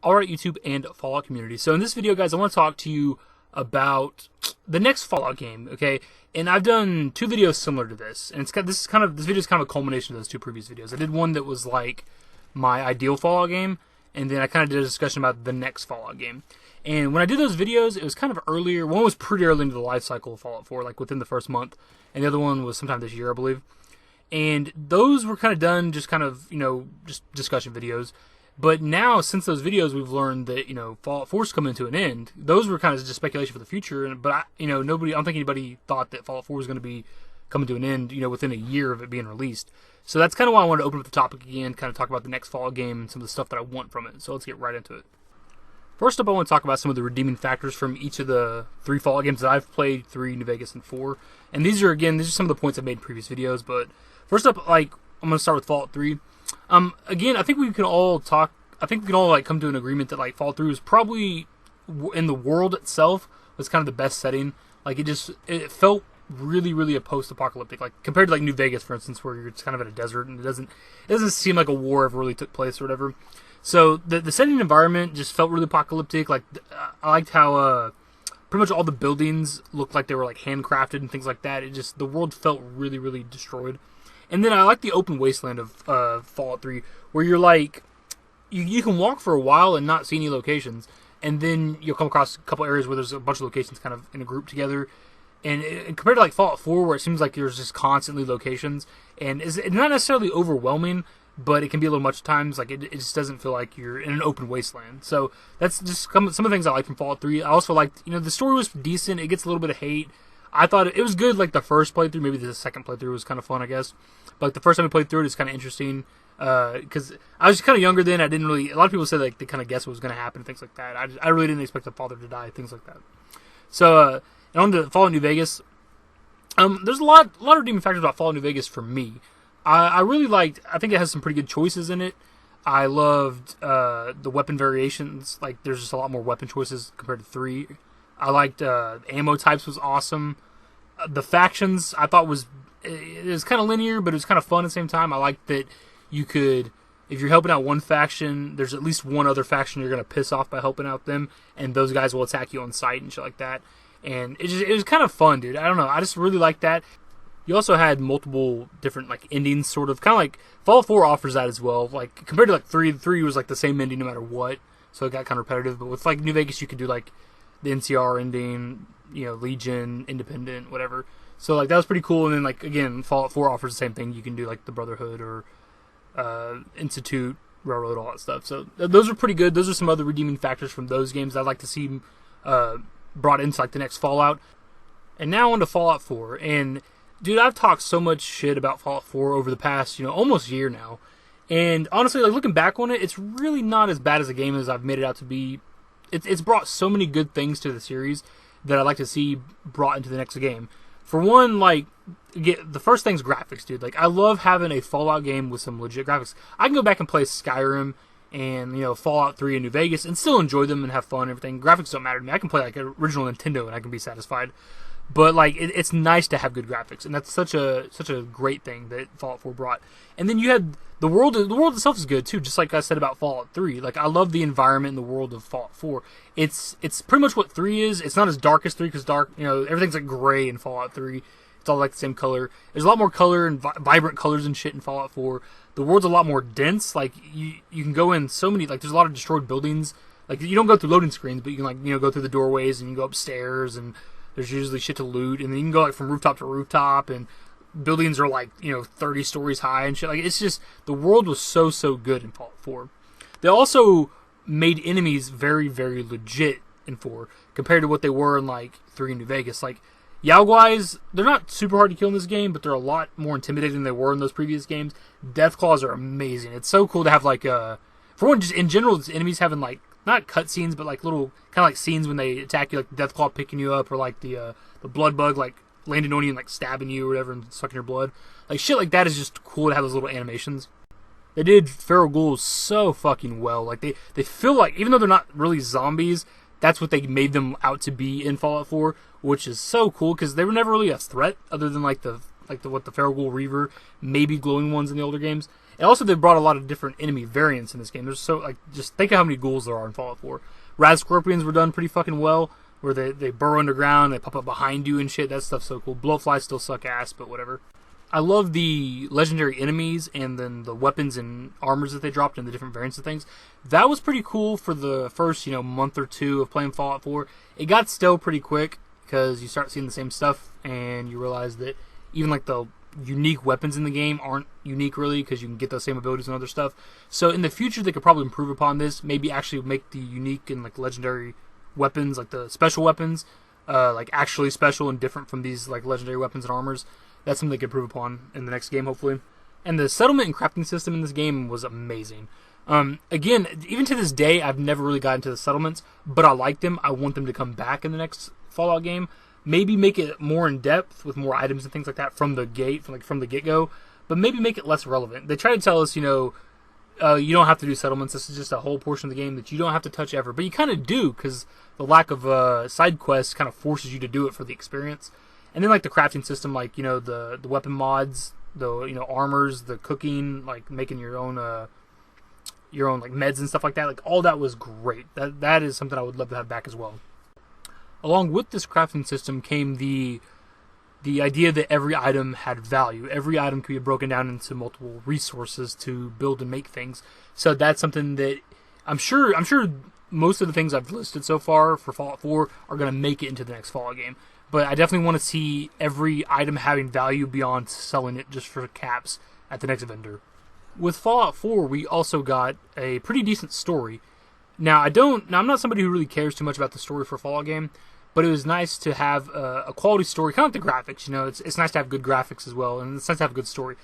Alright, YouTube and Fallout community. So in this video, guys, I want to talk to you about the next Fallout game, okay? And I've done two videos similar to this, and this video is kind of a culmination of those two previous videos. I did one that was like my ideal Fallout game, and then I kind of did a discussion about the next Fallout game. And when I did those videos, it was kind of earlier. One was pretty early into the life cycle of Fallout 4, like within the first month, and the other one was sometime this year, I believe. And those were kind of done just kind of, just discussion videos. But now, since those videos, we've learned that, Fallout 4 is coming to an end. Those were kind of just speculation for the future. But, I don't think anybody thought that Fallout 4 was going to be coming to an end, within a year of it being released. So that's kind of why I wanted to open up the topic again, kind of talk about the next Fallout game and some of the stuff that I want from it. So let's get right into it. First up, I want to talk about some of the redeeming factors from each of the three Fallout games that I've played, 3, New Vegas, and 4. And these are some of the points I've made in previous videos. But first up, I'm going to start with Fallout 3. Again, I think we can all come to an agreement that Fallout 3 was probably, in the world itself, was kind of the best setting. It felt really, really a post-apocalyptic, compared to New Vegas, for instance, where you're just kind of in a desert and it doesn't seem like a war ever really took place or whatever. So the setting environment just felt really apocalyptic. I liked how pretty much all the buildings looked like they were handcrafted and things like that. The world felt really, really destroyed. And then I like the open wasteland of Fallout 3, where you're you can walk for a while and not see any locations, and then you'll come across a couple areas where there's a bunch of locations kind of in a group together. And compared to Fallout 4, where it seems like there's just constantly locations, and it's not necessarily overwhelming, but it can be a little much at times. It just doesn't feel like you're in an open wasteland. So that's just some of the things I like from Fallout 3. I also liked, the story was decent. It gets a little bit of hate. I thought it was good, the first playthrough. Maybe the second playthrough was kind of fun, I guess. But the first time we played through it is kind of interesting. Because I was kind of younger then. I didn't really. A lot of people said they kind of guessed what was going to happen, things like that. I really didn't expect the father to die, things like that. So, and on to Fallout New Vegas. There's a lot of redeeming factors about Fallout New Vegas for me. I really liked. I think it has some pretty good choices in it. I loved the weapon variations. There's just a lot more weapon choices compared to 3. I liked ammo types was awesome. The factions I thought it was kind of linear, but it was kind of fun at the same time. I liked that you could, if you're helping out one faction, there's at least one other faction you're going to piss off by helping out them, and those guys will attack you on sight and shit like that. And it was kind of fun, dude. I don't know. I just really liked that. You also had multiple different endings, sort of, kind of Fallout 4 offers that as well. Compared to 3 was the same ending no matter what, so it got kind of repetitive. But with New Vegas, you could do the NCR ending, Legion, Independent, whatever. So that was pretty cool. And then again, Fallout 4 offers the same thing. You can do the Brotherhood or Institute, Railroad, all that stuff. So those are pretty good. Those are some other redeeming factors from those games I'd like to see brought into the next Fallout. And now on to Fallout 4. And dude, I've talked so much shit about Fallout 4 over the past almost year now. And honestly, looking back on it, it's really not as bad as a game as I've made it out to be. It's brought so many good things to the series that I'd like to see brought into the next game. For one, the first thing's graphics, dude. I love having a Fallout game with some legit graphics. I can go back and play Skyrim and, Fallout 3 and New Vegas and still enjoy them and have fun and everything. Graphics don't matter to me. I can play, original Nintendo and I can be satisfied. But, it's nice to have good graphics, and that's such a great thing that Fallout 4 brought. And then you had the world itself is good, too, just like I said about Fallout 3. I love the environment and the world of Fallout 4. It's pretty much what 3 is. It's not as dark as 3, because everything's, gray in Fallout 3. It's all, the same color. There's a lot more color and vibrant colors and shit in Fallout 4. The world's a lot more dense. You can go in so many, there's a lot of destroyed buildings. You don't go through loading screens, but you can, go through the doorways, and you can go upstairs, and there's usually shit to loot, and then you can go from rooftop to rooftop, and buildings are 30 stories high and shit. It's just, the world was so good in Fallout 4. They also made enemies very, very legit in 4 compared to what they were in 3 and New Vegas. Yaoguais, they're not super hard to kill in this game, but they're a lot more intimidating than they were in those previous games. Deathclaws are amazing. It's so cool to have for one, just in general, these enemies having not cutscenes, but little kind of scenes when they attack you, the Deathclaw picking you up, or the blood bug landing on you and stabbing you or whatever and sucking your blood. Shit like that is just cool to have those little animations. They did feral ghouls so fucking well. They feel even though they're not really zombies, that's what they made them out to be in Fallout 4, which is so cool because they were never really a threat other than what the feral ghoul reaver, maybe glowing ones in the older games. And also, they brought a lot of different enemy variants in this game. There's just think of how many ghouls there are in Fallout 4. Rad Scorpions were done pretty fucking well, where they burrow underground, they pop up behind you and shit. That stuff's so cool. Blowflies still suck ass, but whatever. I love the legendary enemies and then the weapons and armors that they dropped and the different variants of things. That was pretty cool for the first, month or two of playing Fallout 4. It got stale pretty quick because you start seeing the same stuff and you realize that even like the unique weapons in the game aren't unique really because you can get those same abilities and other stuff. So in the future they could probably improve upon this, maybe actually make the unique and like legendary weapons, like the special weapons, like actually special and different from these like legendary weapons and armors. That's something they could improve upon in the next game, hopefully. And the settlement and crafting system in this game was amazing. Again, even to this day, I've never really gotten to the settlements, but I like them. I want them to come back in the next Fallout game. Maybe make it more in depth with more items and things like that from the get-go, but maybe make it less relevant. They try to tell us, you don't have to do settlements. This is just a whole portion of the game that you don't have to touch ever, but you kind of do because the lack of side quests kind of forces you to do it for the experience. And then like the crafting system, like the weapon mods, the armors, the cooking, like making your own like meds and stuff like that. Like all that was great. That is something I would love to have back as well. Along with this crafting system came the idea that every item had value. Every item could be broken down into multiple resources to build and make things. So that's something that I'm sure most of the things I've listed so far for Fallout 4 are going to make it into the next Fallout game. But I definitely want to see every item having value beyond selling it just for caps at the next vendor. With Fallout 4, we also got a pretty decent story. Now, I'm not somebody who really cares too much about the story for a Fallout game, but it was nice to have a quality story, kind of like the graphics. It's nice to have good graphics as well, and it's nice to have a good story.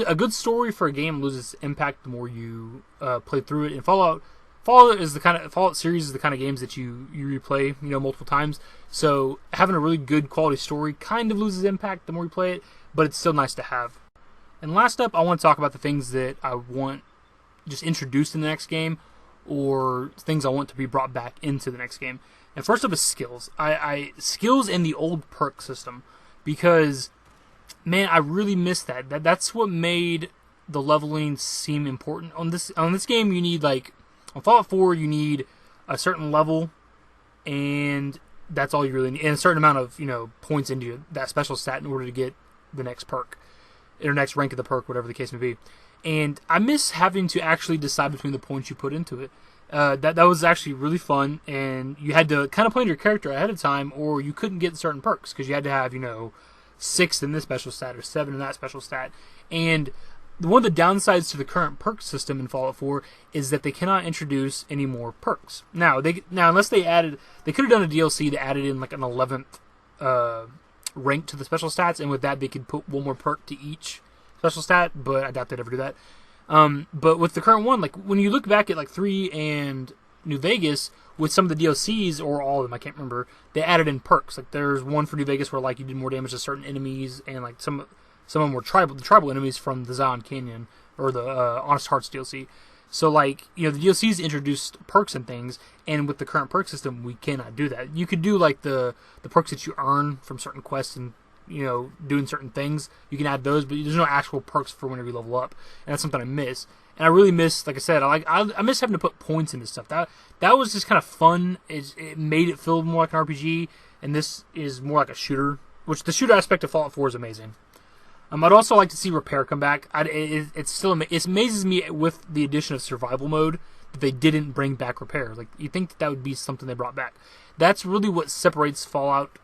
A good story for a game loses impact the more you play through it. And Fallout series is the kind of games that you replay, multiple times. So having a really good quality story kind of loses impact the more you play it, but it's still nice to have. And last up, I want to talk about the things that I want just introduced in the next game, or things I want to be brought back into the next game. And first up is skills. Skills in the old perk system, because man, I really miss that. That's what made the leveling seem important on this game. You need on Fallout 4, you need a certain level, and that's all you really need, and a certain amount of points into that special stat in order to get the next perk, or next rank of the perk, whatever the case may be. And I miss having to actually decide between the points you put into it. That was actually really fun, and you had to kind of plan your character ahead of time, or you couldn't get certain perks because you had to have 6 in this special stat or 7 in that special stat. And one of the downsides to the current perk system in Fallout 4 is that they cannot introduce any more perks. Now unless they could have done a DLC that added in like an 11th rank to the special stats, and with that they could put one more perk to each special stat, but I doubt they'd ever do that. But with the current one, like when you look back at 3 and New Vegas, with some of the DLCs, or all of them, I can't remember, they added in perks. Like there's one for New Vegas where you did more damage to certain enemies, and some of them were the tribal enemies from the Zion Canyon, or the Honest Hearts DLC. So the DLCs introduced perks and things, and with the current perk system, we cannot do that. You could do the perks that you earn from certain quests and doing certain things. You can add those, but there's no actual perks for whenever you level up, and that's something I miss. And I really miss, like I said, I miss having to put points into stuff. That was just kind of fun. It made it feel more like an RPG, and this is more like a shooter, which the shooter aspect of Fallout 4 is amazing. I'd also like to see repair come back. It amazes me with the addition of survival mode that they didn't bring back repair. You think that would be something they brought back. That's really what separates Fallout.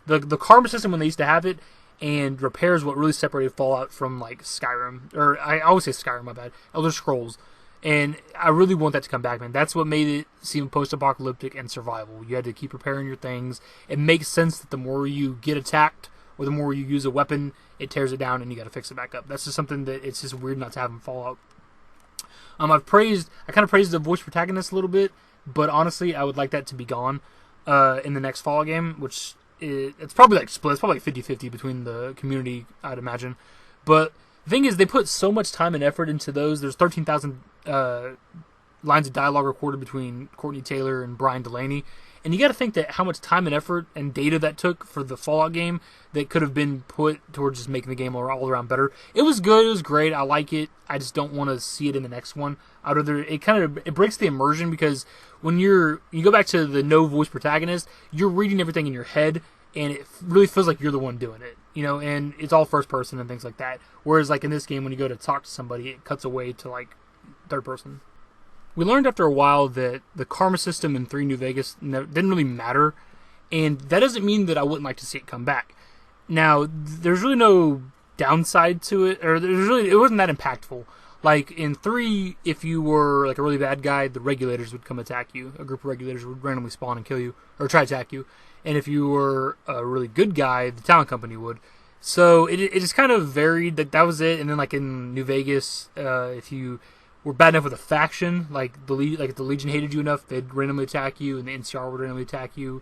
The karma system when they used to have it, and repair is what really separated Fallout from Skyrim. Or I always say Skyrim, my bad. Elder Scrolls. And I really want that to come back, man. That's what made it seem post-apocalyptic and survival. You had to keep repairing your things. It makes sense that the more you get attacked, or the more you use a weapon, it tears it down and you got to fix it back up. That's just something that it's just weird not to have in Fallout. I kind of praised the voice protagonist a little bit, but honestly, I would like that to be gone in the next Fallout game, which it's probably split. It's probably 50-50 between the community, I'd imagine. But the thing is, they put so much time and effort into those. There's 13,000 lines of dialogue recorded between Courtney Taylor and Brian Delaney. And you got to think that how much time and effort and data that took for the Fallout game that could have been put towards just making the game all around better. It was good. It was great. I like it. I just don't want to see it in the next one. It breaks the immersion, because when you go back to the no voice protagonist, you're reading everything in your head, and it really feels like you're the one doing it, and it's all first person and things like that. Whereas like in this game, when you go to talk to somebody, it cuts away to like third person. We learned after a while that the karma system in 3 New Vegas didn't really matter, and that doesn't mean that I wouldn't like to see it come back. Now, there's really no downside to it, or it wasn't that impactful. Like in 3, if you were like a really bad guy, the regulators would come attack you. A group of regulators would randomly spawn and kill you, or try to attack you. And if you were a really good guy, the talent company would. So it just kind of varied. That was it. And then like in New Vegas, if you were bad enough with a faction, like if the Legion hated you enough, they'd randomly attack you, and the NCR would randomly attack you.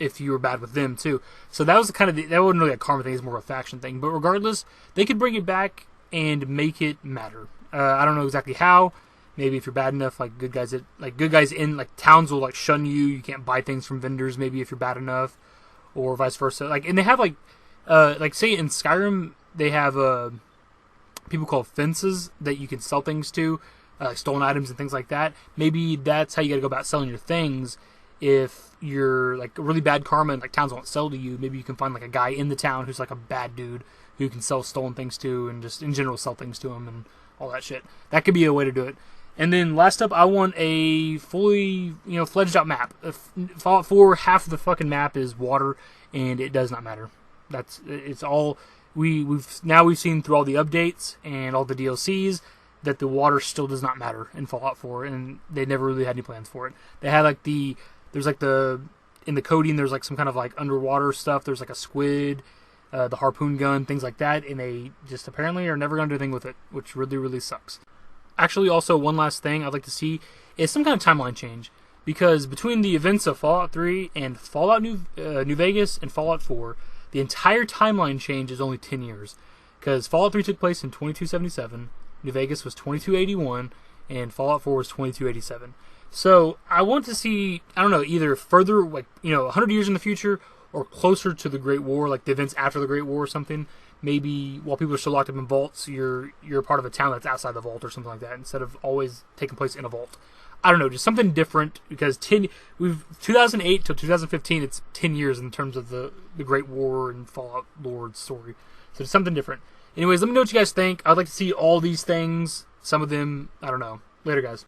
If you were bad with them too. So that was that wasn't really a karma thing. It's more of a faction thing. But regardless, they could bring it back and make it matter. I don't know exactly how. Maybe if you're bad enough, like good guys in like towns will like shun you. You can't buy things from vendors. Maybe if you're bad enough, or vice versa. And they have like say in Skyrim, they have people called fences that you can sell things to, like stolen items and things like that. Maybe that's how you got to go about selling your things. If you're like really bad karma and like towns won't sell to you, maybe you can find like a guy in the town who's like a bad dude who you can sell stolen things to, and just in general sell things to him and all that shit. That could be a way to do it. And then last up, I want a fully fledged out map. Fallout 4, half of the fucking map is water, and it does not matter. It's all we've seen through all the updates and all the DLCs that the water still does not matter in Fallout 4, and they never really had any plans for it. They had like in the coding, there's like some kind of like underwater stuff. There's like a squid, the harpoon gun, things like that, and they just apparently are never going to do anything with it, which really, really sucks. Actually, also, one last thing I'd like to see is some kind of timeline change, because between the events of Fallout 3 and Fallout New Vegas and Fallout 4, the entire timeline change is only 10 years, because Fallout 3 took place in 2277, New Vegas was 2281, and Fallout 4 was 2287. So I want to see, I don't know, either further, like 100 years in the future, or closer to the Great War, like the events after the Great War or something. Maybe while people are still locked up in vaults, you're a part of a town that's outside the vault or something like that, instead of always taking place in a vault. I don't know, just something different, because 2008 till 2015, it's 10 years in terms of the Great War and Fallout Lord story. So it's something different. Anyways, let me know what you guys think. I'd like to see all these things. Some of them, I don't know. Later, guys.